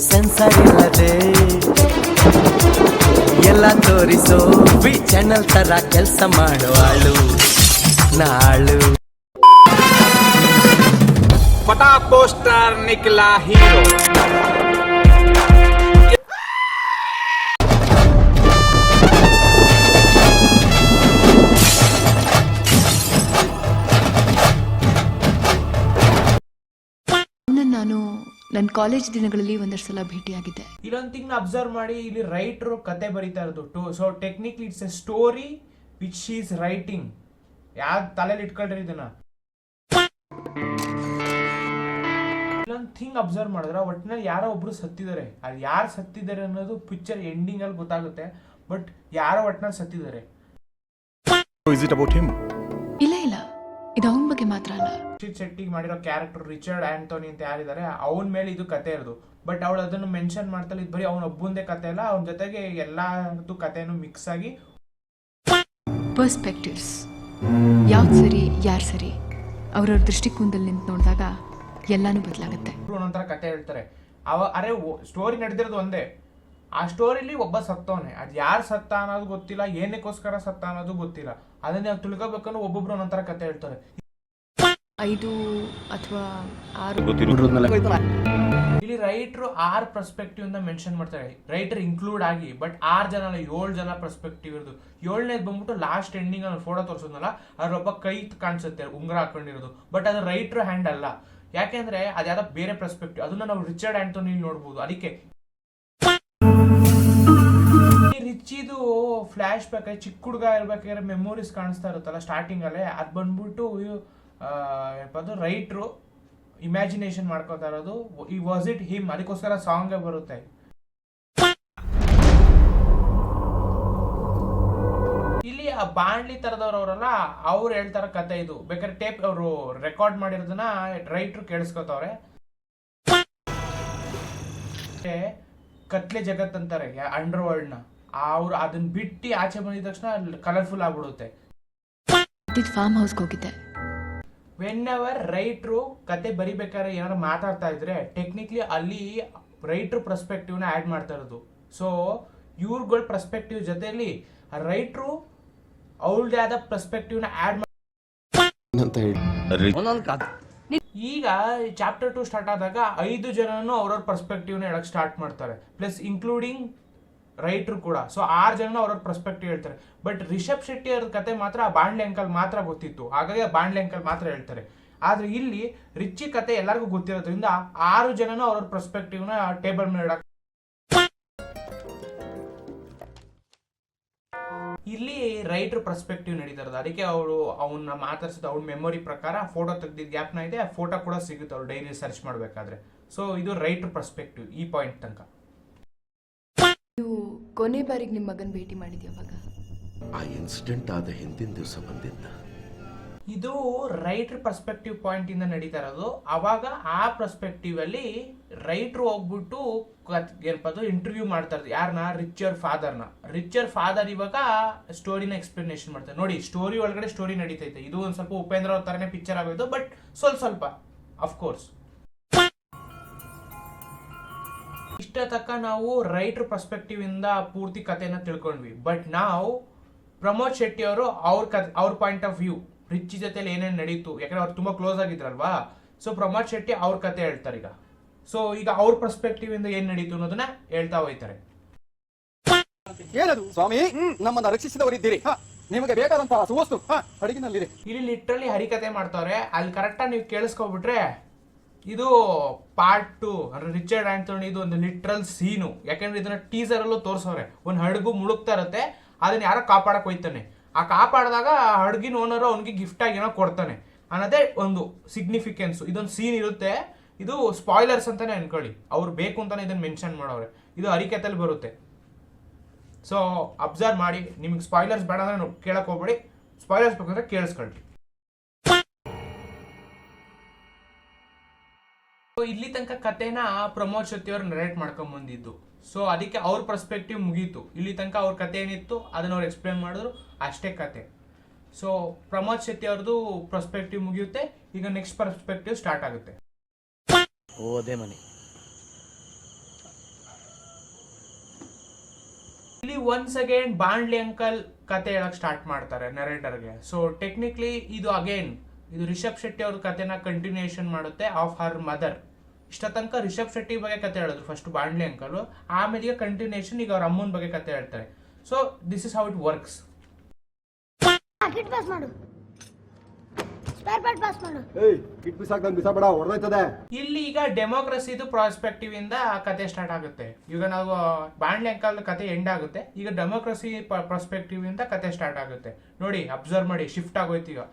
Sensor ಇಲ್ಲದೆ ಎಲ್ಲ ತೋರಿಸೋ ವಿ ಚಾನಲ್ ತರ ಕೆಲಸ ಮಾಡುವಾಳು ನಾಳು. फटा पोस्टर निकला हीरो. ನಾನು ನನ್ನ ಕಾಲೇಜ್ ದಿನಗಳಲ್ಲಿ ಒಂದಷ್ಟು ಸಲ ಭೇಟಿಯಾಗಿದ್ದೆ. ಇಲ್ಲೊಂದು ಥಿಂಗ್ ಅಬ್ಸರ್ವ್ ಮಾಡಿ, ಇಲ್ಲಿ ರೈಟರು ಕತೆ ಬರೀತಾ ಇರೋದು. So technically it's a story which she is writing. ಯಾವ್ದು ತಲೆಯಲ್ಲಿ ಇಟ್ಕೊಂಡ್ರಿ ಇದನ್ನ. ಇಲ್ಲೊಂದು ಥಿಂಗ್ ಅಬ್ಸರ್ವ್ ಮಾಡಿದ್ರೆ ಒಟ್ಟಿನಲ್ಲಿ ಯಾರೋ ಒಬ್ರು ಸತ್ತಿದ್ದಾರೆ. ಅದು ಯಾರು ಸತ್ತಿದ್ದಾರೆ ಅನ್ನೋದು ಪಿಕ್ಚರ್ ಎಂಡಿಂಗ್ ಅಲ್ಲಿ ಗೊತ್ತಾಗುತ್ತೆ. ಬಟ್ ಯಾರೋ ಒಟ್ಟಿನಲ್ಲಿ ಸತ್ತಿದ್ದಾರೆ. ಇಲ್ಲ ಇಲ್ಲ, ಇದು ಅವನ ಬಗ್ಗೆ ಮಾತ್ರ ಅಲ್ಲ. ರಕ್ಷಿತ್ ಶೆಟ್ಟಿಗೆ ಮಾಡಿರೋ ಕ್ಯಾರೆಕ್ಟರ್ ರಿಚರ್ಡ್ ಆಂಟೋನಿ ಅಂತ ಯಾರಿದ್ದಾರೆ, ಅವನ ಮೇಲೆ ಇದು ಕತೆ ಇರೋದು. ಬಟ್ ಅವಳು ಅದನ್ನು ಮೆನ್ಷನ್ ಮಾಡ್ತಾಳೆ, ಇದು ಬರೀ ಅವನ ಒಬ್ಬಂದೇ ಕತೆ ಅಲ್ಲ, ಅವನ ಜೊತೆಗೆ ಎಲ್ಲಾರ್ದು ಕತೆನೂ ಮಿಕ್ಸ್ ಆಗಿ. ಪರ್ಸ್ಪೆಕ್ಟಿವ್ಸ್, ಯಾವ್ದು ಸರಿ ಯಾರು ಸರಿ, ಅವ್ರವ್ರ ದೃಷ್ಟಿಕೋನದಲ್ಲಿ ನಿಂತು ನೋಡಿದಾಗ ಎಲ್ಲಾನು ಬದಲಾಗುತ್ತೆ. ಒಂದೊಂಥರ ಕತೆ ಹೇಳ್ತಾರೆ. ಅರೆ ಸ್ಟೋರಿ ನಡೆದಿರೋದು ಒಂದೇ, ಆ ಸ್ಟೋರಿಲಿ ಒಬ್ಬ ಸತ್ತವನೆ. ಅದು ಯಾರು ಸತ್ತ ಅನ್ನೋದು ಗೊತ್ತಿಲ್ಲ, ಏನಕ್ಕೋಸ್ಕರ ಸತ್ತ ಅನ್ನೋದು ಗೊತ್ತಿಲ್ಲ. ಅದನ್ನ ನಾವು ತಿಳ್ಕೊಬೇಕಂದ್ರೆ ಒಬ್ಬೊಬ್ರು ಒಂದೊಂಥರ ಕತೆ ಹೇಳ್ತಾರೆ. 5 ಅಥವಾ 6 ಇಲ್ಲಿ ರೈಟರು 6 ಪರ್ಸ್ಪೆಕ್ಟಿವ್ ಇಂದ ಮೆನ್ಷನ್ ಮಾಡ್ತಾರೆ, ರೈಟರ್ ಇನ್ಕ್ಲೂಡ್ ಆಗಿ. ಬಟ್ 6 ಜನ ಅಲ್ಲ, 7 ಜನ ಪರ್ಸ್ಪೆಕ್ಟಿವ್ ಇರೋದು. 7ನೇದು ಬಂದ್ಬಿಟ್ಟು ಲಾಸ್ಟ್ ಎಂಡಿಂಗ್ ಅಲ್ಲಿ ಫೋಟೋ ತೋರಿಸೋದಲ್ಲ, ಅದ್ರೊಬ್ಬ ಕೈ ಕಾಣಿಸುತ್ತೆ ಉಂಗುರ ಹಾಕೊಂಡಿರೋದು. ಬಟ್ ಅದು ರೈಟರ್ ಹ್ಯಾಂಡ್ ಅಲ್ಲ, ಯಾಕೆಂದ್ರೆ ಅದ್ಯಾವ್ದೋ ಬೇರೆ ಪರ್ಸ್ಪೆಕ್ಟಿವ್. ಅದನ್ನ ನಾವು ರಿಚರ್ಡ್ ಆಂಟೋನಿ ನೋಡ್ಬೋದು. ಅದಕ್ಕೆ ರಿಚಿದು ಫ್ಲಾಶ್ ಬ್ಯಾಕ್ ಚಿಕ್ಕ ಹುಡುಗ ಇರ್ಬೇಕಾದ್ರೆ ಮೆಮೊರೀಸ್ ಕಾಣಿಸ್ತಾ ಇರುತ್ತಲ್ಲ ಸ್ಟಾರ್ಟಿಂಗ್ ಅಲ್ಲೇ, ಅದ್ ಬಂದ್ಬಿಟ್ಟು ಅದು ರೈಟ್ರು ಇಮ್ಯಾಜಿನೇಷನ್ ಮಾಡ್ಕೋತಾ ಇರೋದು. ಈ ವಾಸ್ ಇಟ್ ಹಿಮ್, ಅದಕ್ಕೋಸ್ಕರ ಸಾಂಗ್ ಬರುತ್ತೆ. ಇಲ್ಲಿ ಆ ಬಾಂಡ್ಲಿ ತರದವ್ರವರಲ್ಲ, ಅವ್ರು ಹೇಳ್ತಾರ ಕತೆ ಇದು. ಬೇಕಾದ್ರೆ ಟೇಪ್ ಅವರು ರೆಕಾರ್ಡ್ ಮಾಡಿರೋದನ್ನ ರೈಟ್ರು ಕೇಳಿಸ್ಕೊತವ್ರೆ. ಕತ್ಲೆ ಜಗತ್ ಅಂತಾರೆ ಅಂಡರ್ ವರ್ಲ್ಡ್ ನ. ಅವ್ರು ಅದನ್ನ ಬಿಟ್ಟು ಆಚೆ ಬಂದಿದ ತಕ್ಷಣ ಕಲರ್ಫುಲ್ ಆಗ್ಬಿಡುತ್ತೆ. ಫಾರ್ಮ್ ಹೌಸ್ಗೆ ಹೋಗಿದ್ದೆ. ವೆನ್ ಎವರ್ ರೈಟ್ರು ಕತೆ ಬರಿಬೇಕಾದ್ರೆ ಏನಾದ್ರು ಮಾತಾಡ್ತಾ ಇದ್ರೆ ಟೆಕ್ನಿಕ್ಲಿ ಅಲ್ಲಿ ರೈಟ್ರು ಪರ್ಸ್ಪೆಕ್ಟಿವ್ ನ ಆಡ್ ಮಾಡ್ತಾ ಇರೋದು. ಸೊ ಇವ್ರಗಳ ಪರ್ಸ್ಪೆಕ್ಟಿವ್ ಜೊತೆಲಿ ರೈಟ್ರು ಅವ್ರದೇ ಆದ ಪರ್ಸ್ಪೆಕ್ಟಿವ್ ನ ಆಡ್ ಈಗ ಚಾಪ್ಟರ್ 2 ಸ್ಟಾರ್ಟ್ ಆದಾಗ 5 ಜನನು ಅವ್ರವ್ರ ಪರ್ಸ್ಪೆಕ್ಟಿವ್ ನ ಹೇಳಕ್ ಸ್ಟಾರ್ಟ್ ಮಾಡ್ತಾರೆ, ಪ್ಲಸ್ ಇನ್ಕ್ಲೂಡಿಂಗ್ ರೈಟ್ರು ಕೂಡ. ಸೊ 6 ಜನ ಅವ್ರವ್ರ ಪರ್ಸ್ಪೆಕ್ಟಿವ್ ಹೇಳ್ತಾರೆ. ಬಟ್ ರಿಷಬ್ ಶೆಟ್ಟಿ ಅವ್ರ ಕತೆ ಮಾತ್ರ ಬಾಂಡ್ಲೆ ಅಂಕಲ್ ಮಾತ್ರ ಗೊತ್ತಿತ್ತು, ಹಾಗಾಗಿ ಬಾಂಡ್ಲೆ ಅಂಕಲ್ ಮಾತ್ರ ಹೇಳ್ತಾರೆ. ಆದ್ರೆ ಇಲ್ಲಿ ರಿಚಿ ಕತೆ ಎಲ್ಲರಿಗೂ ಗೊತ್ತಿರೋದ್ರಿಂದ 6 ಜನನು ಅವ್ರವ್ರ ಪರ್ಸ್ಪೆಕ್ಟಿವ್ ನ ಟೇಬಲ್ ಮೇಲೆ ಇಡಕ್. ಇಲ್ಲಿ ರೈಟರ್ ಪರ್ಸ್ಪೆಕ್ಟಿವ್ ನಡೀತಾರದು. ಅದಕ್ಕೆ ಅವರು ಅವನ್ನ ಮಾತಾಡ್ಸಿದ ಅವ್ರ ಮೆಮೊರಿ ಪ್ರಕಾರ ಫೋಟೋ ತೆಗ್ದಿದ್ದ ಗ್ಯಾಪ್ನ ಇದೆ, ಆ ಫೋಟೋ ಕೂಡ ಸಿಗುತ್ತೆ ಅವ್ರು ಡೈರಿ ಸರ್ಚ್ ಮಾಡ್ಬೇಕಾದ್ರೆ. ಸೊ ಇದು ರೈಟರ್ ಪರ್ಸ್ಪೆಕ್ಟಿವ್ ಈ ಪಾಯಿಂಟ್ ತನಕ. ನೀವು ಕೊನೆ ಬಾರಿಗೆ ನಿಮ್ಮ ಮಗನ್ ಭೇಟಿ ಮಾಡಿದ್ಯಾವಾಗ? ಆ ಇನ್ಸಿಡೆಂಟ್ ಆದ ಹಿಂದಿನ ದಿವಸ ಬಂದಿದ್ದ. ಇದು ರೈಟರ್ ಪರ್ಸ್ಪೆಕ್ಟಿವ್ ಪಾಯಿಂಟ್ ಇಂದ ನಡೀತಾ ಇರೋದು. ಅವಾಗ ಆ ಪರ್ಸ್ಪೆಕ್ಟಿವ್ ಅಲ್ಲಿ ರೈಟ್ರು ಹೋಗ್ಬಿಟ್ಟು ಏನಪ್ಪದು ಇಂಟರ್ವ್ಯೂ ಮಾಡ್ತಾ ಇರೋದು ಯಾರನ್ನ, ರಿಚರ್ ಫಾದರ್ನ. ರಿಚರ್ ಫಾದರ್ ಇವಾಗ ಸ್ಟೋರಿನ ಎಕ್ಸ್ಪ್ಲನೇಷನ್ ಮಾಡ್ತಾರೆ. ನೋಡಿ ಸ್ಟೋರಿ ಒಳಗಡೆ ಸ್ಟೋರಿ ನಡೀತೈತೆ. ಇದು ಒಂದ್ ಸ್ವಲ್ಪ ಉಪೇಂದ್ರ ಅವ್ರ ತರನೇ ಪಿಕ್ಚರ್ ಆಗೋದು, ಬಟ್ ಸ್ವಲ್ಪ ಅಫ್ಕೋರ್ಸ್. ಇಷ್ಟ ತಕ್ಕ ನಾವು ರೈಟರ್ ಪರ್ಸ್ಪೆಕ್ಟಿವ್ ಇಂದ ಪೂರ್ತಿ ಕಥೆನ ತಿಳ್ಕೊಂಡ್ವಿ. ಬಟ್ ನಾವು ಪ್ರಮೋದ್ ಶೆಟ್ಟಿ ಅವರು ಅವ್ರ ಪಾಯಿಂಟ್ ಆಫ್ ವ್ಯೂ ರಿಚ್ ಜೊತೆಲಿ ಏನೇನು ನಡೀತು, ಯಾಕಂದ್ರೆ ಅವ್ರು ತುಂಬಾ ಕ್ಲೋಸ್ ಆಗಿದ್ರಲ್ವಾ. ಸೊ ಪ್ರಮೋದ್ ಶೆಟ್ಟಿ ಅವ್ರ ಕತೆ ಹೇಳ್ತಾರೆ ಈಗ. ಸೊ ಈಗ ಅವ್ರ ಪರ್ಸ್ಪೆಕ್ಟಿವ್ ಇಂದ ಏನ್ ನಡೀತು ಅನ್ನೋದನ್ನ ಹೇಳ್ತಾ ಹೋಯ್ತಾರೆ. ಏನದು ಸ್ವಾಮಿ, ನಮ್ಮನ್ನ ರಕ್ಷಿಸಿದವರಿದ್ದೀರಿ, ನಿಮಗೆ ಬೇಕಾದಂತಹ ಸುವಸ್ತು ಅಡಿಗಿನಲ್ಲಿದೆ. ಇಲ್ಲಿ ಲಿಟ್ರಲಿ ಹರಿಕತೆ ಮಾಡ್ತಾವ್ರೆ. ಅಲ್ಲಿ ಕರೆಕ್ಟಾಗಿ ನೀವು ಕೇಳಿಸ್ಕೊಬಿಟ್ರೆ ಇದು ಪಾರ್ಟ್ 2 ಅಂದ್ರೆ ರಿಚರ್ಡ್ ಆಂಟೋನಿ ಇದು ಒಂದು ಲಿಟ್ರಲ್ ಸೀನು. ಯಾಕಂದ್ರೆ ಇದನ್ನ ಟೀಸರ್ ಅಲ್ಲೂ ತೋರಿಸವ್ರೆ. ಒಂದು ಹಡಗು ಮುಳುಗ್ತಾ ಇರುತ್ತೆ, ಅದನ್ನ ಯಾರೋ ಕಾಪಾಡಕ್ ಹೋಯ್ತಾನೆ. ಆ ಕಾಪಾಡಿದಾಗ ಹಡಗಿನ ಓನರ್ ಅವನಿಗೆ ಗಿಫ್ಟ್ ಆಗಿ ಏನೋ ಕೊಡ್ತಾನೆ ಅನ್ನೋದೇ ಒಂದು ಸಿಗ್ನಿಫಿಕೆನ್ಸ್. ಇದೊಂದು ಸೀನ್ ಇರುತ್ತೆ. ಇದು ಸ್ಪಾಯ್ಲರ್ಸ್ ಅಂತಾನೆ ಅನ್ಕೊಳ್ಳಿ, ಅವ್ರು ಬೇಕು ಅಂತಾನೆ ಇದನ್ನ ಮೆನ್ಷನ್ ಮಾಡೋರೆ. ಇದು ಹರಿಕತೆಯಲ್ಲಿ ಬರುತ್ತೆ. ಸೊ ಅಬ್ಸರ್ವ್ ಮಾಡಿ. ನಿಮ್ಗೆ ಸ್ಪಾಯ್ಲರ್ಸ್ ಬೇಡ ಅಂದ್ರೆ ಕೇಳಕ್ ಹೋಗ್ಬೇಡಿ, ಸ್ಪಾಯ್ಲರ್ಸ್ ಬೇಕಂದ್ರೆ ಕೇಳಿಸ್ಕೊಳ್ರಿ. ಇಲ್ಲಿ ತನಕ ಕತೆನ ಪ್ರಮೋದ್ ಶೆಟ್ಟಿ ಅವ್ರು ನರೇಟ್ ಮಾಡ್ಕೊಂಡ್ ಬಂದಿದ್ದು. ಸೊ ಅದಕ್ಕೆ ಅವ್ರ ಪರ್ಸ್ಪೆಕ್ಟಿವ್ ಮುಗೀತು. ಇಲ್ಲಿ ತನಕ ಅವ್ರ ಕತೆ ಏನಿತ್ತು ಅದನ್ನ ಅವ್ರು ಎಕ್ಸ್ಪ್ಲೇನ್ ಮಾಡಿದ್ರು, ಅಷ್ಟೇ ಕತೆ. ಸೊ ಪ್ರಮೋದ್ ಶೆಟ್ಟಿ ಅವ್ರದ್ದು ಪರ್ಸ್ಪೆಕ್ಟಿವ್ ಮುಗಿಯುತ್ತೆ. ಈಗ ನೆಕ್ಸ್ಟ್ ಪರ್ಸ್ಪೆಕ್ಟಿವ್ ಸ್ಟಾರ್ಟ್ ಆಗುತ್ತೆ. ಓದೇ ಮನೆ ಒನ್ಸ್ ಅಗೇನ್ ಬಾಂಡ್ಲಿ ಅಂಕಲ್ ಕತೆ ಹೇಳಕ್ ಸ್ಟಾರ್ಟ್ ಮಾಡ್ತಾರೆ ನರೇಟರ್ಗೆ. ಸೊ ಟೆಕ್ನಿಕ್ಲಿ ಇದು ಅಗೇನ್ ಇದು ರಿಷಬ್ ಶೆಟ್ಟಿ ಅವ್ರ ಕತೆನ ಕಂಟಿನ್ಯೂಷನ್ ಮಾಡುತ್ತೆ ಆಫ್ ಹರ್ ಮದರ್. ಇಷ್ಟ ತನಕ ರಿಷಬ್ ಶೆಟ್ಟಿ ಬಗ್ಗೆ ಕತೆ ಹೇಳಿದ್ರು ಫಸ್ಟ್ ಬಾಂಡ್ಲಿ ಅಂಕಲ್, ಆಮೇಲೆ ಈಗ ಕಂಟಿನ್ಯೂಷನ್ ಈಗ ಅವ್ರ ಅಮ್ಮನ ಬಗ್ಗೆ ಕತೆ ಹೇಳ್ತಾರೆ. So this is how it works. Kit pass ಮಾಡು, ಸ್ಪೇರ್ ಪಾರ್ಟ್ ಪಾಸ್ ಮಾಡು. ಏಯ್ ಕಿಟ್ ಬಿಸಾಕ್ದಂಗ್ ಬಿಸಾಬೇಡ, ಹೊಡೆದೋಯ್ತದೆ. ಇಲ್ಲಿ ಈಗ ಡೆಮೋಕ್ರಸಿದು ಪ್ರಾಸ್ಪೆಕ್ಟಿವ್ ಇಂದ ಕತೆ ಸ್ಟಾರ್ಟ್ ಆಗುತ್ತೆ. ಈಗ ನಾವು ಬಾಂಡ್ಲಿ ಅಂಕಲ್ ಕತೆ ಎಂಡ್ ಆಗುತ್ತೆ, ಈಗ ಡೆಮೋಕ್ರಸಿ ಪ್ರಾಸ್ಪೆಕ್ಟಿವ್ ಇಂದ ಕತೆ ಸ್ಟಾರ್ಟ್ ಆಗುತ್ತೆ. ನೋಡಿ ಅಬ್ಸರ್ವ್ ಮಾಡಿ, ಶಿಫ್ಟ್ ಆಗೋಯ್ತು. ಈಗ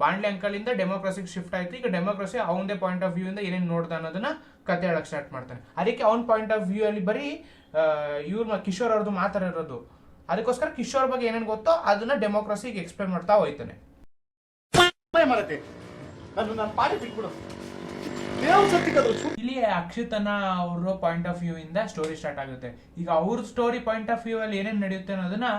ಬಾಂಡ್ಲಿ ಅಂಕಲ್ ಇಂದ ಡೆಮೋಕ್ರಸಿಗೆ ಶಿಫ್ಟ್ ಆಯ್ತು. ಈಗ ಡೆಮೋಕ್ರಸಿ ಅವನದೇ ಪಾಯಿಂಟ್ ಆಫ್ ವ್ಯೂ ಇಂದ ಏನೇನು ನೋಡ್ದ ಅನ್ನೋದನ್ನ ಕತೆ ಹೇಳಕ್ ಸ್ಟಾರ್ಟ್ ಮಾಡ್ತಾನೆ. ಅದಕ್ಕೆ ಅವನ ಪಾಯಿಂಟ್ ಆಫ್ ವ್ಯೂ ಅಲ್ಲಿ ಬರೀ ಇವ್ರ ಕಿಶೋರ್ ಅವ್ರದ್ದು ಮಾತ್ರ ಇರೋದು. ಅದಕ್ಕೋಸ್ಕರ ಕಿಶೋರ್ ಬಗ್ಗೆ ಏನೇನು ಗೊತ್ತೋ ಅದನ್ನ ಡೆಮೋಕ್ರಸಿಗೆ ಎಕ್ಸ್ಪ್ಲೇನ್ ಮಾಡ್ತಾ ಹೋಯ್ತಾನೆ. ಇಲ್ಲಿ ಅಕ್ಷಿತನ ಅವ್ರ ಪಾಯಿಂಟ್ ಆಫ್ ವ್ಯೂ ಇಂದ ಸ್ಟೋರಿ ಸ್ಟಾರ್ಟ್ ಆಗುತ್ತೆ. ಈಗ ಅವ್ರ ಸ್ಟೋರಿ ಪಾಯಿಂಟ್ ಆಫ್ ವ್ಯೂ ಅಲ್ಲಿ ಏನೇನ್ ನಡೆಯುತ್ತೆ ಅನ್ನೋದನ್ನ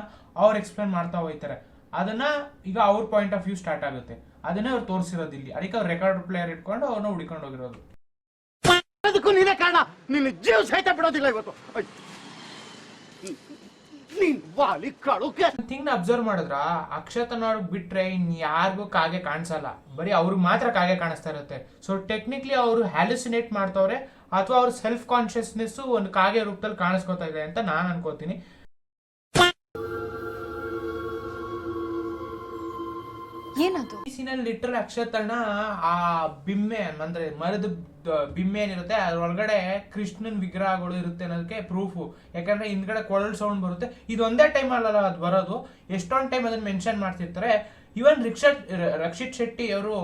ಅವ್ರು ಎಕ್ಸ್ಪ್ಲೇನ್ ಮಾಡ್ತಾ ಹೋಗ್ತಾರೆ. ಅದನ್ನ ಈಗ ಅವ್ರ ಪಾಯಿಂಟ್ ಆಫ್ ವ್ಯೂ ಸ್ಟಾರ್ಟ್ ಆಗುತ್ತೆ. ಅದನ್ನೇ ಅವ್ರು ತೋರಿಸಿರೋದು ಇಲ್ಲಿ. ಅದಕ್ಕೆ ಅವ್ರು ರೆಕಾರ್ಡ್ ಪ್ಲೇಯರ್ ಇಟ್ಕೊಂಡು ಅವ್ರನ್ನ ಹುಡ್ಕೊಂಡು ಹೋಗಿರೋದು. ಅದಕ್ಕೂ ನೀನೇ ಕಾರಣ, ನಿನ್ನ ಜೀವ ಸಹಿತ ಬಿಡೋದಿಲ್ಲ ಇವತ್ತು. ನೀನ್ ವಾಲಿ ಕಾಳುಕೆ ಥಿಂಗ್ ಅಬ್ಸರ್ವ್ ಮಾಡಿದ್ರ ಅಕ್ಷತನವ್ರಿಗೆ ಬಿಟ್ರೆ ಇನ್ ಯಾರಿಗೂ ಕಾಗೆ ಕಾಣಿಸಲ್ಲ, ಬರೀ ಅವ್ರಿಗೆ ಮಾತ್ರ ಕಾಗೆ ಕಾಣಿಸ್ತಾ ಇರುತ್ತೆ. ಸೊ ಟೆಕ್ನಿಕ್ಲಿ ಅವರು ಹ್ಯಾಲುಸಿನೇಟ್ ಮಾಡ್ತವ್ರೆ ಅಥವಾ ಅವ್ರ ಸೆಲ್ಫ್ ಕಾನ್ಶಿಯಸ್ನೆಸ್ ಒಂದು ಕಾಗೆ ರೂಪದಲ್ಲಿ ಕಾಣಿಸ್ಕೊತಾ ಇದೆ ಅಂತ ನಾನು ಅನ್ಕೋತೀನಿ. ಏನದು? ಈ ಸೀನಲ್ಲಿ ಲಿಟ್ರಲ್ ಅಕ್ಷತಣ್ಣ ಆ ಬಿಮ್ಮೆ ಅಂದ್ರೆ ಮರದ ಬಿಮ್ಮೆ ಏನಿರುತ್ತೆ ಅದ್ರೊಳಗಡೆ ಕೃಷ್ಣನ್ ವಿಗ್ರಹಗಳು ಇರುತ್ತೆ ಅನ್ನೋದಕ್ಕೆ ಪ್ರೂಫ್. ಯಾಕಂದ್ರೆ ಹಿಂದ್ಗಡೆ ಕೊಳಲ್ ಸೌಂಡ್ ಬರುತ್ತೆ. ಇದೊಂದೇ ಟೈಮ್ ಅಲ್ಲ ಅದು ಬರೋದು, ಎಷ್ಟೊಂದು ಟೈಮ್ ಅದನ್ನ ಮೆನ್ಷನ್ ಮಾಡ್ತಿರ್ತಾರೆ. ಇವನ್ ರಕ್ಷಿತ್ ಶೆಟ್ಟಿ ಅವರು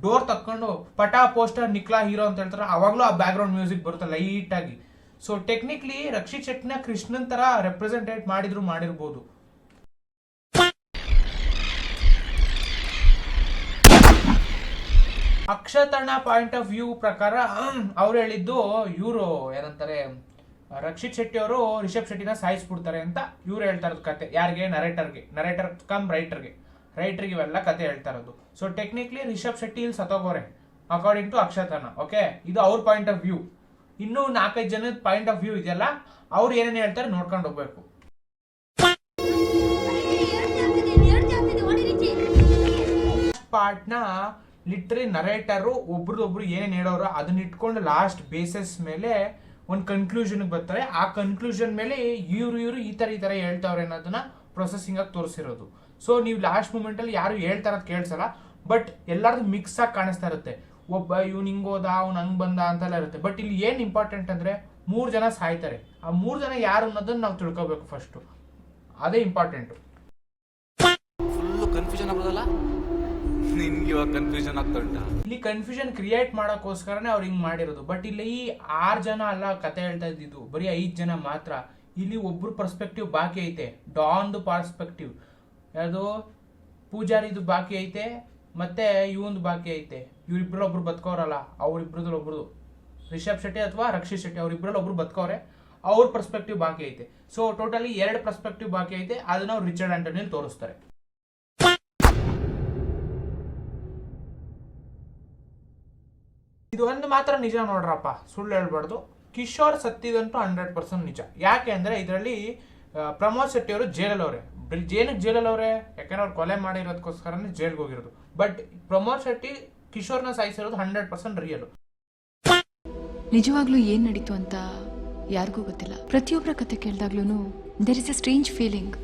ಡೋರ್ ತಕ್ಕೊಂಡು ಪಟಾ ಪೋಸ್ಟರ್ ನಿಕ್ಲಾ ಹೀರೋ ಅಂತ ಹೇಳ್ತಾರೆ, ಅವಾಗ್ಲೂ ಆ ಬ್ಯಾಕ್ ಗ್ರೌಂಡ್ ಮ್ಯೂಸಿಕ್ ಬರುತ್ತೆ ಲೈಟ್ ಆಗಿ. ಸೊ ಟೆಕ್ನಿಕ್ಲಿ ರಕ್ಷಿತ್ ಶೆಟ್ಟಿನ ಕೃಷ್ಣನ್ ತರ ರೆಪ್ರೆಸೆಂಟೇಟ್ ಮಾಡಿರ್ಬೋದು. ಅಕ್ಷತಣ್ಣ ಪಾಯಿಂಟ್ ಆಫ್ ವ್ಯೂ ಪ್ರಕಾರ ಅವ್ರು ಹೇಳಿದ್ದು ಇವರು ಏನಂತಾರೆ ರಕ್ಷಿತ್ ಶೆಟ್ಟಿ ಅವರು ರಿಷಬ್ ಶೆಟ್ಟಿನ ಸಾಯಿಸ್ಬಿಡ್ತಾರೆ ಅಂತ ಇವ್ರು ಹೇಳ್ತಾ ಇರೋದು ಕತೆ. ಯಾರಿಗೆ? ನರೇಟರ್ ಕಮ್ ರೈಟರ್ಗೆ ಇವೆಲ್ಲ ಕತೆ ಹೇಳ್ತಾ ಇರೋದು. ಸೊ ಟೆಕ್ನಿಕ್ಲಿ ರಿಷಬ್ ಶೆಟ್ಟಿ ಇಲ್ಲಿ ಸತ್ತೋಗೋರೆ ಅಕಾರ್ಡಿಂಗ್ ಟು ಅಕ್ಷತಣ್ಣ. ಓಕೆ, ಇದು ಅವ್ರ ಪಾಯಿಂಟ್ ಆಫ್ ವ್ಯೂ. ಇನ್ನೂ 4-5 ಜನದ ಪಾಯಿಂಟ್ ಆಫ್ ವ್ಯೂ ಇದೆಯಲ್ಲ, ಅವ್ರು ಏನೇನು ಹೇಳ್ತಾರೆ ನೋಡ್ಕೊಂಡು ಹೋಗ್ಬೇಕು. ಪಾರ್ಟ್ ನ ಲಿಟ್ರಲಿ ನರೇಟರು ಒಬ್ರದೊಬ್ರು ಏನೇನು ಹೇಳೋರು ಅದನ್ನ ಇಟ್ಕೊಂಡು ಲಾಸ್ಟ್ ಬೇಸಿಸ್ ಮೇಲೆ ಒಂದು ಕನ್ಕ್ಲೂಷನ್ಗೆ ಬರ್ತಾರೆ. ಆ ಕನ್ಕ್ಲೂಷನ್ ಮೇಲೆ ಇವ್ರು ಈ ತರ ಹೇಳ್ತಾವ್ರೆ ಅನ್ನೋದನ್ನ ಪ್ರೊಸೆಸಿಂಗ್ ಆಗಿ ತೋರಿಸಿರೋದು. ಸೊ ನೀವು ಲಾಸ್ಟ್ ಮೂಮೆಂಟ್ ಅಲ್ಲಿ ಯಾರು ಹೇಳ್ತಾರದ್ ಕೇಳಿಸಲ್ಲ, ಬಟ್ ಎಲ್ಲಾರ್ದು ಮಿಕ್ಸ್ ಆಗಿ ಕಾಣಿಸ್ತಾ ಇರುತ್ತೆ. ಒಬ್ಬ ಇವ್ನು ಹಿಂಗೋದ ಅವ್ನು ಹಂಗ್ ಬಂದ ಅಂತೆಲ್ಲ ಇರುತ್ತೆ. ಬಟ್ ಇಲ್ಲಿ ಏನ್ ಇಂಪಾರ್ಟೆಂಟ್ ಅಂದ್ರೆ 3 ಜನ ಸಾಯ್ತಾರೆ. ಆ 3 ಜನ ಯಾರು ಅನ್ನೋದನ್ನ ನಾವು ತಿಳ್ಕೊಬೇಕು ಫಸ್ಟ್, ಅದೇ ಇಂಪಾರ್ಟೆಂಟ್. ಫುಲ್ ಕನ್ಫ್ಯೂಷನ್ ಆಗ್ಬೋದಲ್ಲ ನಿನ್ಗೆ ಇವಾಗ ಕನ್ಫ್ಯೂಷನ್ ಆಗ್ತಾ ಉಂಟಾ? ಇಲ್ಲಿ ಕನ್ಫ್ಯೂಷನ್ ಕ್ರಿಯೇಟ್ ಮಾಡೋಕ್ಕೋಸ್ಕರನೇ ಅವ್ರು ಹಿಂಗ್ ಮಾಡಿರೋದು. ಬಟ್ ಇಲ್ಲಿ 6 ಜನ ಅಲ್ಲ ಕತೆ ಹೇಳ್ತಾ ಇದ್ದಿದ್ದು, ಬರೀ 5 ಜನ ಮಾತ್ರ. ಇಲ್ಲಿ ಒಬ್ರು ಪರ್ಸ್ಪೆಕ್ಟಿವ್ ಬಾಕಿ ಐತೆ, ಡಾನ್ದು ಪರ್ಸ್ಪೆಕ್ಟಿವ್, ಯಾವುದು ಪೂಜಾರಿದು ಬಾಕಿ ಐತೆ, ಮತ್ತೆ ಇವಂದು ಬಾಕಿ ಐತೆ. ಇವ್ರಿಬ್ರಲ್ಲಿ ಒಬ್ರು ಬದುಕೋರಲ್ಲ, ಅವ್ರಿಬ್ರದಲ್ಲಿ ಒಬ್ರು ರಿಷಬ್ ಶೆಟ್ಟಿ ಅಥವಾ ರಕ್ಷಿತ್ ಶೆಟ್ಟಿ ಅವ್ರಿಬ್ರಲ್ಲಿ ಒಬ್ರು ಬದುಕೋರೆ, ಅವ್ರ ಪರ್ಸ್ಪೆಕ್ಟಿವ್ ಬಾಕಿ ಐತೆ. ಸೊ ಟೋಟಲಿ 2 ಪರ್ಸ್ಪೆಕ್ಟಿವ್ ಬಾಕಿ ಐತೆ. ಅದನ್ನ ಅವ್ರು ರಿಚರ್ಡ್ ಆಂಟೋನಿಯಲ್ಲಿ ತೋರಿಸ್ತಾರೆ. ಇದು ಒಂದು ಮಾತ್ರ ನಿಜ ನೋಡ್ರಪ್ಪ, ಸುಳ್ಳು ಹೇಳ್ಬಾರ್ದು. ಕಿಶೋರ್ ಸತ್ತಿದಂತೂ 100% ನಿಜ. ಯಾಕೆ ಅಂದ್ರೆ ಇದರಲ್ಲಿ ಪ್ರಮೋದ್ ಶೆಟ್ಟಿ ಅವರು ಜೈಲಲ್ಲವ್ರೆ. ಜೈಲಲ್ಲವ್ರೆ ಯಾಕಂದ್ರೆ ಅವ್ರು ಕೊಲೆ ಮಾಡಿರೋದಕ್ಕೋಸ್ಕರನೇ ಜೈಲ್ಗೆ ಹೋಗಿರೋದು. ಬಟ್ ಪ್ರಮೋದ್ ಶೆಟ್ಟಿ ಕಿಶೋರ್ನ ಸಾಯಿಸಿರೋದು 100% ರಿಯಲ್. ನಿಜವಾಗ್ಲೂ ಏನ್ ನಡೀತು ಅಂತ ಯಾರಿಗೂ ಗೊತ್ತಿಲ್ಲ. ಪ್ರತಿಯೊಬ್ಬರ ಕತೆ ಕೇಳಿದಾಗ್ಲೂ there is a strange feeling.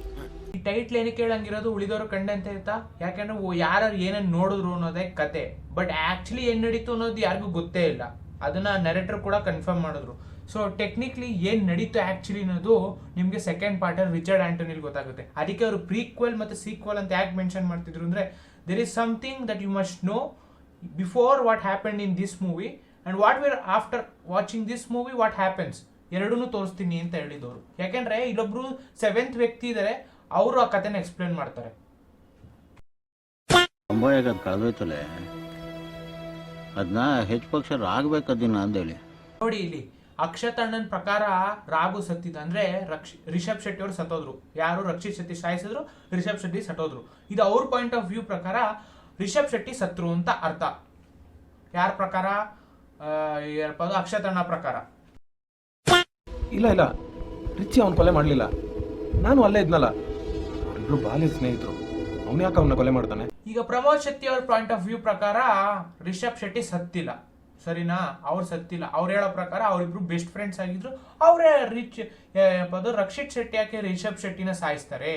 ಈ ಟೈಟ್ಲ್ ಏನಕ್ಕೆ ಕೇಳಂಗಿರೋದು ಉಳಿದವರು ಕಂಡೆ ಅಂತ ಇರ್ತಾ, ಯಾಕಂದ್ರೆ ಯಾರು ಏನೇನು ನೋಡಿದ್ರು ಅನ್ನೋದೇ ಕತೆ. ಬಟ್ ಆಕ್ಚುಲಿ ಏನ್ ನಡೀತು ಅನ್ನೋದು ಯಾರಿಗೂ ಗೊತ್ತೇ ಇಲ್ಲ. ಅದನ್ನ ನರೇಟರ್ ಕೂಡ ಕನ್ಫರ್ಮ್ ಮಾಡಿದ್ರು. ಸೊ ಟೆಕ್ನಿಕ್ಲಿ ಏನ್ ನಡೀತು ಆಕ್ಚುಲಿ ಅನ್ನೋದು ನಿಮ್ಗೆ ಸೆಕೆಂಡ್ ಪಾರ್ಟ್ ಅಲ್ಲಿ ರಿಚರ್ಡ್ ಆಂಟೋನಿಲ್ ಗೊತ್ತಾಗುತ್ತೆ. ಅದಕ್ಕೆ ಅವರು ಪ್ರೀಕ್ವೆಲ್ ಮತ್ತೆ ಸೀಕ್ವೆಲ್ ಅಂತ ಯಾಕೆ ಮೆನ್ಷನ್ ಮಾಡ್ತಿದ್ರು ಅಂದ್ರೆ there is something that you must know before what happen in this movie and what we're after watching this movie what happens. ಎರಡನ್ನೂ ತೋರಿಸ್ತೀನಿ ಅಂತ ಹೇಳಿದವರು. ಯಾಕೆಂದ್ರೆ ಇಲ್ಲೊಬ್ರು 7th ವ್ಯಕ್ತಿ ಇದಾರೆ, ಅವರು ಆ ಕಥೆನ ಎಕ್ಸ್ಪ್ಲೇನ್ ಮಾಡ್ತಾರೆ. ಕಳೆದೋಯ್ತಲ್ಲ, ಅದನ್ನ ಹೆಚ್ಚು ಪಕ್ಷ ಆಗ್ಬೇಕದಿನ ಅಂದೇಳಿ ನೋಡಿ. ಇಲ್ಲಿ ಅಕ್ಷತಣ್ಣನ ಪ್ರಕಾರ ರಾಘು ಸತ್ತಿದ ಅಂದ್ರೆ ರಿಷಬ್ ಶೆಟ್ಟಿ ಅವರು ಸತ್ತೋದ್ರು. ಯಾರು? ರಕ್ಷಿತ್ ಶೆಟ್ಟಿ ಸಾಯಿಸಿದ್ರು, ರಿಷಬ್ ಶೆಟ್ಟಿ ಸತ್ತೋದ್ರು. ಇದು ಅವ್ರ ಪಾಯಿಂಟ್ ಆಫ್ ವ್ಯೂ ಪ್ರಕಾರ ರಿಷಬ್ ಶೆಟ್ಟಿ ಸತ್ರು ಅಂತ ಅರ್ಥ. ಯಾರ ಪ್ರಕಾರ? ಅಕ್ಷತಣ್ಣ ಪ್ರಕಾರ. ಇಲ್ಲ ರಿಚಿ ಅವನ್ ಕೊಲೆ ಮಾಡ್ಲಿಲ್ಲ. ನಾನು ಅಲ್ಲೇ ಇದ್ನಲ್ಲ, ಅವರಿಬ್ರು ಬಾಲ್ಯದ ಸ್ನೇಹಿತರು. ಅವನು ಯಾಕೆ ಅವನ್ನ ಕೊಲೆ ಮಾಡ್ತಾನೆ? ಈಗ ಪ್ರಮೋದ್ ಶೆಟ್ಟಿ ಅವ್ರ ಪಾಯಿಂಟ್ ಆಫ್ ವ್ಯೂ ಪ್ರಕಾರ ರಿಷಬ್ ಶೆಟ್ಟಿ ಸತ್ತಿಲ್ಲ, ಸರಿನಾ? ಅವ್ರು ಸತ್ತಿಲ್ಲ. ಅವ್ರು ಹೇಳೋ ಪ್ರಕಾರ ಅವರಿಬ್ರು ಬೆಸ್ಟ್ ಫ್ರೆಂಡ್ಸ್ ಆಗಿದ್ರು. ಅವರೇ ರಕ್ಷಿತ್ ಶೆಟ್ಟಿ ಯಾಕೆ ರಿಷಬ್ ಶೆಟ್ಟಿನ ಸಾಯಿಸ್ತಾರೆ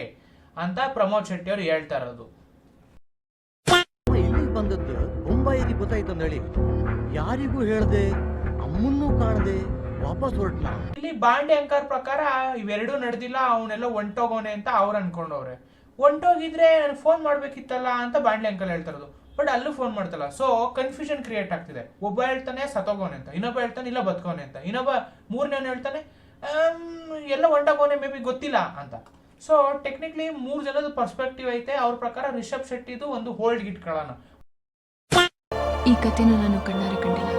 ಅಂತ ಪ್ರಮೋದ್ ಶೆಟ್ಟಿ ಅವ್ರು ಹೇಳ್ತಾ ಇರೋದು. ಇಲ್ಲಿಗೆ ಬಂದದ್ದು ಬೊಂಬಾಯಿಗೆ ಗೊತ್ತಾಯ್ತು ಹೇಳಿ, ಯಾರಿಗೂ ಹೇಳ್ದೆ, ಅಮ್ಮನ್ನೂ ಕಾಣದೆ ವಾಪಸ್ ಹೊರಟ್ನ. ಇಲ್ಲಿ ಬಾಂಡೆ ಅಂಕರ್ ಪ್ರಕಾರ ಇವೆರಡೂ ನಡೆದಿಲ್ಲ, ಅವನೆಲ್ಲ ಒಂಟೋಗೋನೆ ಅಂತ ಅವ್ರು ಅನ್ಕೊಂಡವ್ರೆ. ಒಂಟೋಗಿದ್ರೆ ಫೋನ್ ಮಾಡ್ಬೇಕಿತ್ತಲ್ಲ ಅಂತ ಬಾಂಡೆ ಅಂಕಲ್ ಹೇಳ್ತಾ ಇರೋದು. ಬಟ್ ಅಲ್ಲೂ ಫೋನ್ ಮಾಡ್ತಲ್ಲ. ಸೊ ಕನ್ಫ್ಯೂಷನ್ ಕ್ರಿಯೇಟ್ ಆಗ್ತಿದೆ. ಒಬ್ಬ ಹೇಳ್ತಾನೆ ಸತ್ತೋಗೋನೆ ಅಂತ, ಇನ್ನೊಬ್ಬ ಹೇಳ್ತಾನೆ ಇಲ್ಲ ಬದುಕೋನೆ ಅಂತ, ಇನ್ನೊಬ್ಬ ಮೂರನೇವನು ಹೇಳ್ತಾನೆ ಎಲ್ಲ ಒಂಟೋಗೋನೆ ಮೇ ಬಿ ಗೊತ್ತಿಲ್ಲ ಅಂತ. ಸೊ ಟೆಕ್ನಿಕ್ಲಿ 3 ಜನದ ಪರ್ಸ್ಪೆಕ್ಟಿವ್ ಐತೆ. ಅವ್ರ ಪ್ರಕಾರ ರಿಷಬ್ ಶೆಟ್ಟಿದು ಒಂದು ಹೋಲ್ಡ್ ಇಟ್ಕೊಳ್ಳೋಣ. ಈ ಕಥೆನ ನಾನು ಕಣ್ಣಾರೆ ಕಂಡಿಲ್ಲ.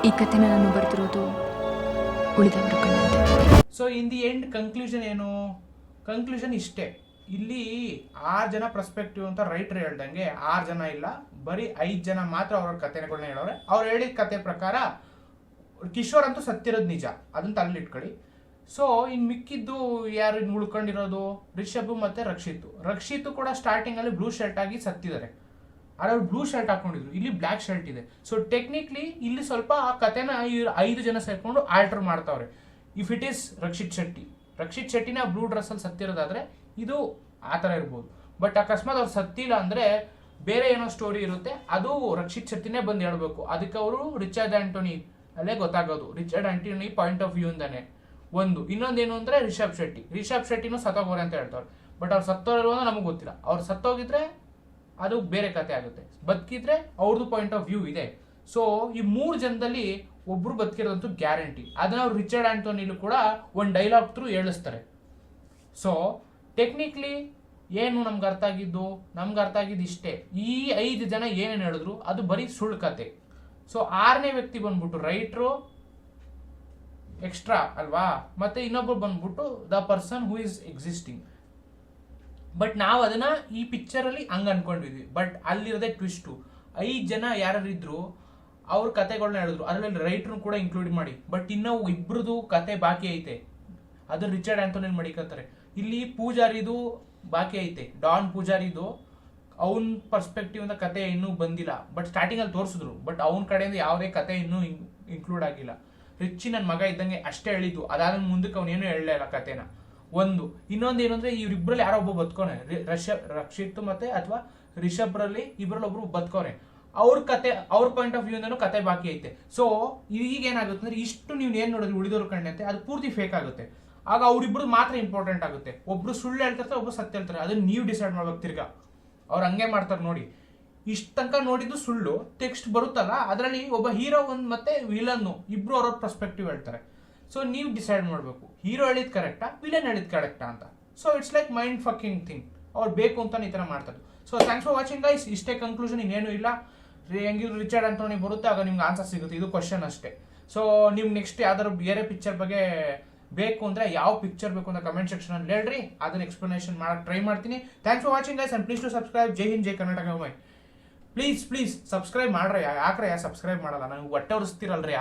ಈ ಕಥೆನ ನಾನು ಬರ್ತಿರೋದು ಉಳಿದವರು ಕಂಡಂತೆ. So in the end conclusion ಏನು? ಕನ್ಕ್ಲೂಷನ್ ಇಷ್ಟೇ. ಇಲ್ಲಿ 6 ಜನ ಪರ್ಸ್ಪೆಕ್ಟಿವ್ ಅಂತ ರೈಟರ್ ಹೇಳ್ದಂಗೆ 6 ಜನ ಇಲ್ಲ, ಬರೀ 5 ಜನ ಮಾತ್ರ ಅವ್ರ ಕಥೆಗಳನ್ನ ಹೇಳೋರೆ. ಅವ್ರು ಹೇಳಿದ ಕತೆ ಪ್ರಕಾರ ಕಿಶೋರ್ ಅಂತೂ ಸತ್ತಿರೋದು ನಿಜ, ಅದನ್ನ ತಲೆಯಲ್ಲಿ ಇಟ್ಕೊಳ್ಳಿ. ಸೊ ಇನ್ ಮಿಕ್ಕಿದ್ದು ಯಾರು ಇನ್ನು ಉಳ್ಕೊಂಡಿರೋದು? ರಿಷಬ್ ಮತ್ತೆ ರಕ್ಷಿತ್ ಕೂಡ ಸ್ಟಾರ್ಟಿಂಗ್ ಅಲ್ಲಿ ಬ್ಲೂ ಶರ್ಟ್ ಆಗಿ ಸತ್ತಿದ್ದಾರೆ. ಆದ್ರೆ ಅವ್ರು ಬ್ಲೂ ಶರ್ಟ್ ಹಾಕೊಂಡಿದ್ರು, ಇಲ್ಲಿ ಬ್ಲ್ಯಾಕ್ ಶರ್ಟ್ ಇದೆ. ಸೊ ಟೆಕ್ನಿಕ್ಲಿ ಇಲ್ಲಿ ಸ್ವಲ್ಪ ಆ ಕಥೆನ 5 ಜನ ಸೇರ್ಕೊಂಡು ಆಲ್ಟರ್ ಮಾಡ್ತಾವ್ರೆ. ಇಫ್ ಇಟ್ ಈಸ್ ರಕ್ಷಿತ್ ಶೆಟ್ಟಿನ ಬ್ಲೂ ಡ್ರೆಸ್ ಅಲ್ಲಿ ಸತ್ತಿರೋದಾದ್ರೆ ಇದು ಆ ಥರ ಇರ್ಬೋದು. ಬಟ್ ಅಕಸ್ಮಾತ್ ಅವ್ರು ಸತ್ತಿಲ್ಲ ಅಂದ್ರೆ ಬೇರೆ ಏನೋ ಸ್ಟೋರಿ ಇರುತ್ತೆ, ಅದು ರಕ್ಷಿತ್ ಶೆಟ್ಟಿನೇ ಬಂದು ಹೇಳ್ಬೇಕು. ಅದಕ್ಕೆ ಅವರು ರಿಚರ್ಡ್ ಆಂಟೋನಿ ಅಲ್ಲೇ ಗೊತ್ತಾಗೋದು, Richard Anthony point of view ಇಂದಾನೆ. ಇನ್ನೊಂದೇನು ಅಂದ್ರೆ ರಿಷಬ್ ಶೆಟ್ಟಿನೂ ಸತ್ತೋಗೋರೆ ಅಂತ ಹೇಳ್ತಾರೆ. ಬಟ್ ಅವ್ರು ಸತ್ತೋರು ನಮಗೆ ಗೊತ್ತಿಲ್ಲ. ಅವ್ರು ಸತ್ತೋಗಿದ್ರೆ ಅದು ಬೇರೆ ಕತೆ ಆಗುತ್ತೆ, ಬದುಕಿದ್ರೆ ಅವ್ರದ್ದು ಪಾಯಿಂಟ್ ಆಫ್ ವ್ಯೂ ಇದೆ. ಸೊ ಈ 3 ಜನದಲ್ಲಿ ಒಬ್ರು ಬದುಕಿರೋದಂತೂ ಗ್ಯಾರಂಟಿ. ಅದನ್ನ ಅವ್ರು ರಿಚರ್ಡ್ ಆಂಟೋನಿಲು ಕೂಡ ಒಂದು ಡೈಲಾಗ್ ಥ್ರೂ ಹೇಳಿಸ್ತಾರೆ. ಸೊ ಟೆಕ್ನಿಕ್ಲಿ ಏನು ನಮ್ಗೆ ಅರ್ಥ ಆಗಿದ್ದು ಇಷ್ಟೇ. ಈ 5 ಜನ ಏನೇನು ಹೇಳಿದ್ರು ಅದು ಬರೀ ಸುಳ್ಳು ಕತೆ. ಸೊ 6ನೇ ವ್ಯಕ್ತಿ ಬಂದ್ಬಿಟ್ಟು ರೈಟ್ರು ಎಕ್ಸ್ಟ್ರಾ ಅಲ್ವಾ, ಮತ್ತೆ ಇನ್ನೊಬ್ರು ಬಂದ್ಬಿಟ್ಟು the person who is existing. But ನಾವು ಅದನ್ನ ಈ ಪಿಕ್ಚರ್ ಅಲ್ಲಿ ಹಂಗ ಅನ್ಕೊಂಡಿದ್ವಿ. But ಅಲ್ಲಿರೋದೇ twist. 5 ಜನ ಯಾರಿದ್ರು ಅವ್ರ ಕತೆಗಳನ್ನ ಹೇಳಿದ್ರು, ಅದರಲ್ಲಿ ರೈಟ್ರು ಕೂಡ ಇನ್ಕ್ಲೂಡ್ ಮಾಡಿ. ಬಟ್ ಇನ್ನೂ ಇಬ್ರದು ಕತೆ ಬಾಕಿ ಐತೆ, ಅದು ರಿಚರ್ಡ್ ಆಂಟೋನಿ ಮಡಿಕಂತಾರೆ. ಇಲ್ಲಿ ಪೂಜಾರಿದು ಬಾಕಿ ಐತೆ, ಡಾನ್ ಪೂಜಾರಿದು ಅವನ್ ಪರ್ಸ್ಪೆಕ್ಟಿವ್ ಇಂದ ಕತೆ ಇನ್ನೂ ಬಂದಿಲ್ಲ. ಬಟ್ ಸ್ಟಾರ್ಟಿಂಗ್ ಅಲ್ಲಿ ತೋರಿಸಿದ್ರು, ಬಟ್ ಅವನ ಕಡೆಯಿಂದ ಯಾವುದೇ ಕತೆ ಇನ್ನೂ ಇನ್ಕ್ಲೂಡ್ ಆಗಿಲ್ಲ. ರಿಚ್ಚಿ ನನ್ನ ಮಗ ಇದ್ದಂಗೆ ಅಷ್ಟೇ ಹೇಳಿದ್ದು, ಅದಾದ ಮುಂದಕ್ಕೆ ಅವನೇನು ಹೇಳಲೇ ಇಲ್ಲ ಕತೆನ. ಇನ್ನೊಂದು ಏನು ಅಂದ್ರೆ ಇವ್ರಿಬ್ರಲ್ಲಿ ಯಾರೋ ಒಬ್ಬ ಬದುಕೋನೆ, ರಕ್ಷಿತ್ ಮತ್ತೆ ಅಥವಾ ರಿಷಬ್ರಲ್ಲಿ ಇಬ್ರಲ್ಲಿ ಒಬ್ರು ಬದುಕೋನೆ. ಅವ್ರ ಕತೆ, ಅವ್ರ ಪಾಯಿಂಟ್ ಆಫ್ ವ್ಯೂ ಇಂದನೂ ಕತೆ ಬಾಕಿ ಐತೆ. ಸೊ ಈಗ ಏನಾಗುತ್ತೆ ಅಂದ್ರೆ ಇಷ್ಟು ನೀವು ಏನ್ ನೋಡಿದ್ರಿ ಉಳಿದವ್ರ ಕಂಡಂತೆ ಅದು ಪೂರ್ತಿ ಫೇಕ್ ಆಗುತ್ತೆ. ಆಗ ಅವ್ರಿಬ್ರು ಮಾತ್ರ ಇಂಪಾರ್ಟೆಂಟ್ ಆಗುತ್ತೆ. ಒಬ್ರು ಸುಳ್ಳು ಹೇಳ್ತಾರೆ, ಒಬ್ರು ಸತ್ಯ ಹೇಳ್ತಾರೆ. ಅದನ್ನ ನೀವು ಡಿಸೈಡ್ ಮಾಡ್ಬೇಕು. ತಿರ್ಗಾ ಅವ್ರು ಹಂಗೆ ಮಾಡ್ತಾರೆ ನೋಡಿ. ಇಷ್ಟ ತನಕ ನೋಡಿದ್ದು ಸುಳ್ಳು, ಟೆಕ್ಸ್ಟ್ ಬರುತ್ತಲ್ಲ ಅದರಲ್ಲಿ ಒಬ್ಬ ಹೀರೋ ಮತ್ತೆ ವಿಲನ್ನು ಇಬ್ರು ಅವ್ರ ಪರ್ಸ್ಪೆಕ್ಟಿವ್ ಹೇಳ್ತಾರೆ. ಸೊ ನೀವು ಡಿಸೈಡ್ ಮಾಡಬೇಕು, ಹೀರೋ ಹೇಳಿದ್ ಕರೆಕ್ಟಾ, ವಿಲನ್ ಹೇಳಿದ್ ಕರೆಕ್ಟಾ ಅಂತ. So it's like mind fucking thing. ಅವ್ರು ಬೇಕು ಅಂತ ಈ ಥರ ಮಾಡ್ತಾರೆ. So thanks for watching guys. ಇಷ್ಟೇ ಕನ್ಕ್ಲೂಷನ್, ಇನ್ನೇನು ಇಲ್ಲ. ಹೆಂಗಿದ್ರು ರಿಚರ್ಡ್ ಆಂಟೋನಿ ಬರುತ್ತೆ, ಆಗ ನಿಮ್ಗೆ ಆನ್ಸರ್ ಸಿಗುತ್ತೆ. ಇದು ಕ್ವಶನ್ ಅಷ್ಟೇ. ಸೊ ನಿಮ್ಗೆ ನೆಕ್ಸ್ಟ್ ಯಾವ್ದಾದ್ರು ಬೇರೆ ಪಿಕ್ಚರ್ ಬಗ್ಗೆ ಬೇಕು ಅಂದ್ರೆ ಯಾವ ಪಿಕ್ಚರ್ ಬೇಕು ಅಂತ ಕಮೆಂಟ್ ಸೆಕ್ಷನ್ ಅಲ್ಲಿ ಹೇಳ್ರಿ, ಅದನ್ನ ಎಕ್ಸ್ಪ್ಲನೇಷನ್ ಮಾಡಕ್ ಟ್ರೈ ಮಾಡ್ತೀನಿ. Thanks for watching guys and please to subscribe. Jai Hind, Jai Karnataka. Please subscribe ಮಾಡ್ರಿ. ಯಾಕ್ರೆ ಸಬ್ಸ್ಕ್ರೈಬ್ ಮಾಡಲ್ಲ? ನನಗೆ ಹೊಟ್ಟೆ ಉರಿಸ್ತಿರಲ್ರಿ.